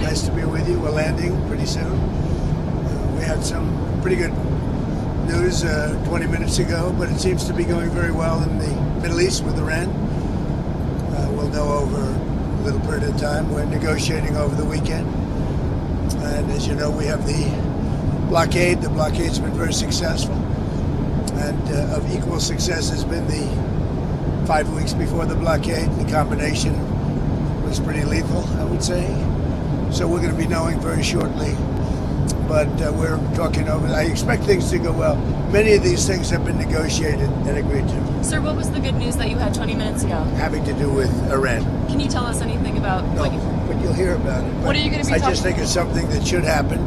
Nice to be with you. We're landing pretty soon. We had some pretty good news 20 minutes ago, but it seems to be going very well in the Middle East with Iran. We'll know over a little period of time. We're negotiating over the weekend. And as you know, we have the blockade. The blockade's been very successful. And of equal success has been the 5 weeks before the blockade. The combination was pretty lethal, I would say. So we're going to be knowing very shortly. But we're talking over. I expect things to go well. Many of these things have been negotiated and agreed to. Sir, what was the good news that you had 20 minutes ago? Having to do with Iran. Can you tell us anything about No, but you'll hear about it. What are you going to be I just think it's something that should happen.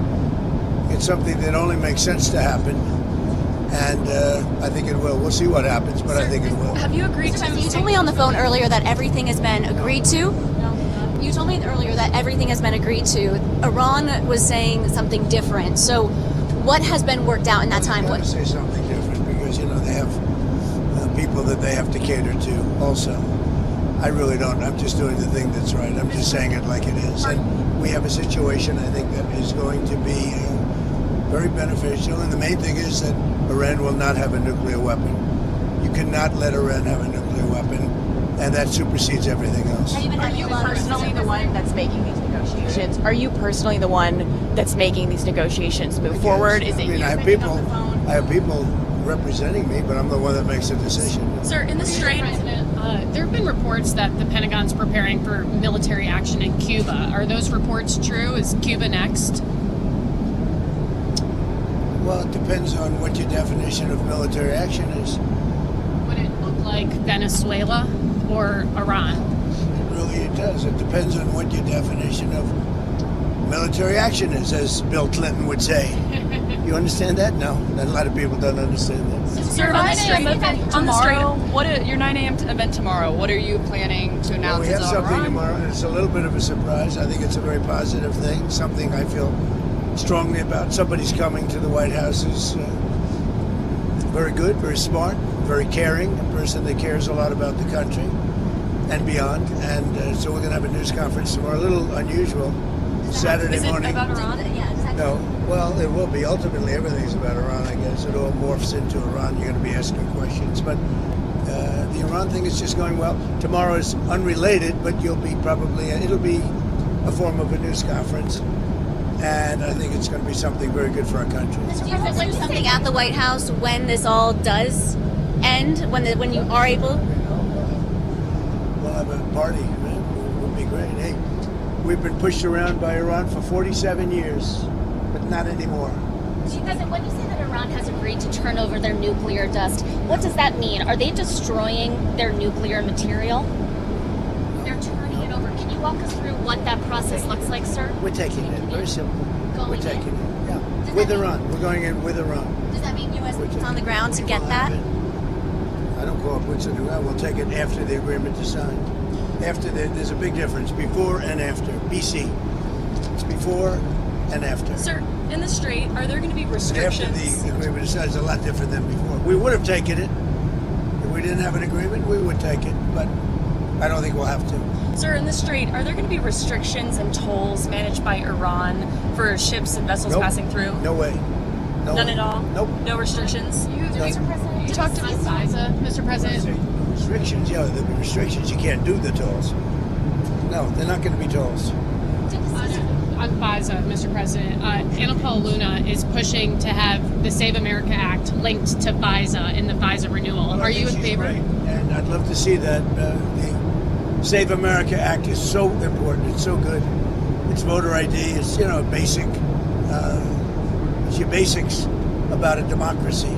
It's something that only makes sense to happen. And I think it will. We'll see what happens, but Sir, I think it will. Have you agreed to... You told me on the phone earlier that everything has been agreed to. You told me earlier that everything has been agreed to. Iran was saying something different. So what has been worked out in that time? What? Say something different because, you know, they have people that they have to cater to also. I really don't. I'm just doing the thing that's right. I'm just saying it like it is. And we have a situation, I think, that is going to be very beneficial. And the main thing is that Iran will not have a nuclear weapon. You cannot let Iran have a nuclear weapon. And that supersedes everything else. Are you personally the one that's making these negotiations? Are you personally the one that's making these negotiations move forward? Is it you? I have people representing me, but I'm the one that makes the decision. Sir, in the Strait, there have been reports that the Pentagon's preparing for military action in Cuba. Are those reports true? Is Cuba next? Well, it depends on what your definition of military action is. Would it look like Venezuela or Iran? It does. It depends on what your definition of military action is, as Bill Clinton would say. You understand that? No. A lot of people don't understand that. Sir, on the Strait, your 9 a.m. event tomorrow, what are you planning to announce? Well, we have something tomorrow, and it's a little bit of a surprise. I think it's a very positive thing, something I feel strongly about. Somebody's coming to the White House who's very good, very smart, very caring, a person that cares a lot about the country and beyond. And so we're going to have a news conference tomorrow, a little unusual, Saturday morning. Is it about Iran? No. Well, it will be. Ultimately, everything's about Iran, I guess. It all morphs into Iran. You're going to be asking questions. But the Iran thing is just going well. Tomorrow is unrelated, but it'll be a form of a news conference. And I think it's going to be something very good for our country. Do you think there's something at the White House when this all does end, when you are able? We'll have a party, man. It would be great. Hey, we've been pushed around by Iran for 47 years, but not anymore. When you say that Iran has agreed to turn over their nuclear dust, what does that mean? Are they destroying their nuclear material? They're turning it over. Can you walk us through what that process looks like, sir? We're taking it. Very simple. We're taking it. Yeah. With Iran. We're going in with Iran. Does that mean U.S. boots on the ground to get that? I don't call it boots on the ground. We'll take it after the agreement is signed. There's a big difference. Before and after. BC. It's before and after. Sir, in the Strait, are there going to be restrictions? After the agreement is signed, it's a lot different than before. We would have taken it. If we didn't have an agreement, we would take it. But I don't think we'll have to. Sir, in the Strait, are there going to be restrictions and tolls managed by Iran for ships and vessels passing through? No way. None at all? Nope. No restrictions? You talked about FISA, Mr. President. Restrictions, yeah, there'll be restrictions. You can't do the tolls. No, they're not going to be tolls. On FISA, Mr. President, Anna Paula Luna is pushing to have the Save America Act linked to FISA in the FISA renewal. Well, Are you in favor? Great. And I'd love to see that. The Save America Act is so important. It's so good. It's voter ID. It's, basic. It's your basics about a democracy.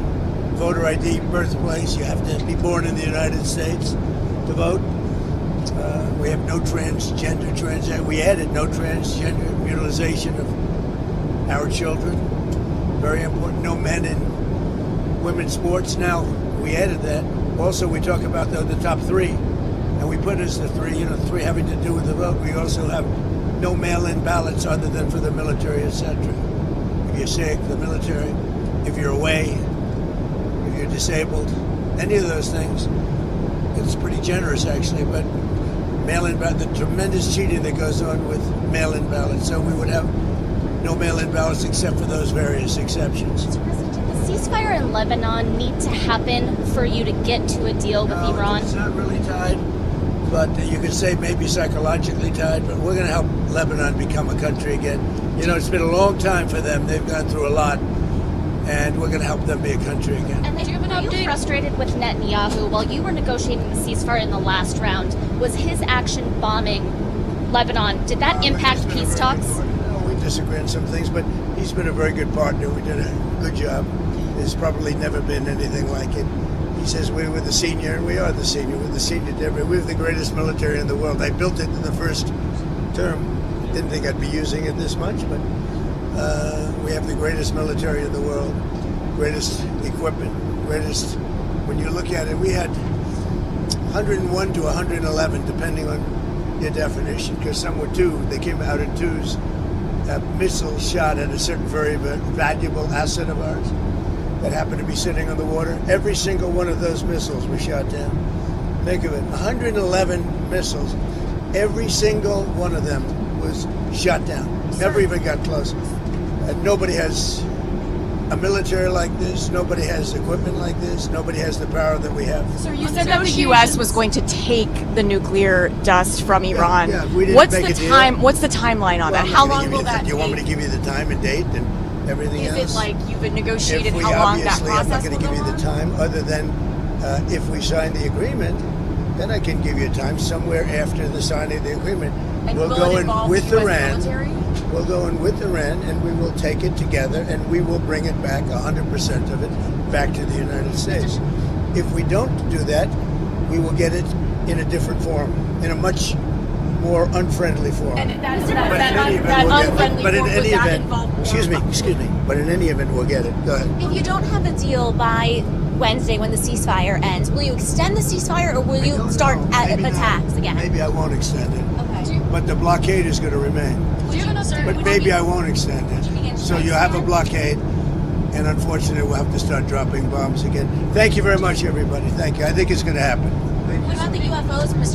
Voter ID, birthplace. You have to be born in the United States to vote. We have no transgender. We added no transgender mutilization of our children. Very important. No men in women's sports. Now, we added that. Also, we talk about the top three. And we put as the three having to do with the vote. We also have no mail-in ballots other than for the military, etc. If you're sick, the military. If you're away, if you're disabled, any of those things. It's pretty generous, actually, but mail-in ballot, the tremendous cheating that goes on with mail-in ballots. So we would have no mail-in ballots except for those various exceptions. Mr. President, did the ceasefire in Lebanon need to happen for you to get to a deal with No, Iran? it's not really tied, but you could say maybe psychologically tied, but we're going to help Lebanon become a country again. You know, it's been a long time for them. They've gone through a lot, and we're going to help them be a country again. And then, were you frustrated with Netanyahu while you were negotiating the ceasefire in the last round? Was his action bombing Lebanon, did that impact peace talks? No, we disagree on some things, but he's been a very good partner. We did a good job. There's probably never been anything like it. He says we were the senior, and we are the senior. We're the senior to everybody. We have the greatest military in the world. I built it in the first term. Didn't think I'd be using it this much, but we have the greatest military in the world, greatest equipment, greatest. When you look at it, we had 101 to 111, depending on your definition, because some were two. They came out in twos. Missiles shot at a certain very valuable asset of ours that happened to be sitting on the water. Every single one of those missiles was shot down. Think of it, 111 missiles. Every single one of them was shot down. Never even got close. Nobody has a military like this. Nobody has equipment like this. Nobody has the power that we have. So you said that the U.S. was going to take the nuclear dust from Iran. Yeah, we didn't What's make the a deal. time? What's the timeline on that? How long will that Do you want me to give you the time and date and everything else? Is it like you've negotiated If we how long that obviously, I'm process not will going to go give you the on? time, other than if we sign the agreement, then I can give you a time somewhere after the signing of the agreement. And We'll will go it in involve with the US Iran. military? We'll go in with Iran, and we will take it together, and we will bring it back, 100% of it, back to the United States. If we don't do that, we will get it in a different form, in a much more unfriendly form. And that But in any event, involve excuse me. But in any event, we'll get it. Go ahead. If you don't have a deal by Wednesday when the ceasefire ends, will you extend the ceasefire or will you start Maybe not. attacks again? Maybe I won't extend it. Okay. But the blockade is going to remain. But maybe I won't extend it. So you have a blockade, and unfortunately we'll have to start dropping bombs again. Thank you very much, everybody. Thank you. I think it's going to happen. What about the UFOs, Mr.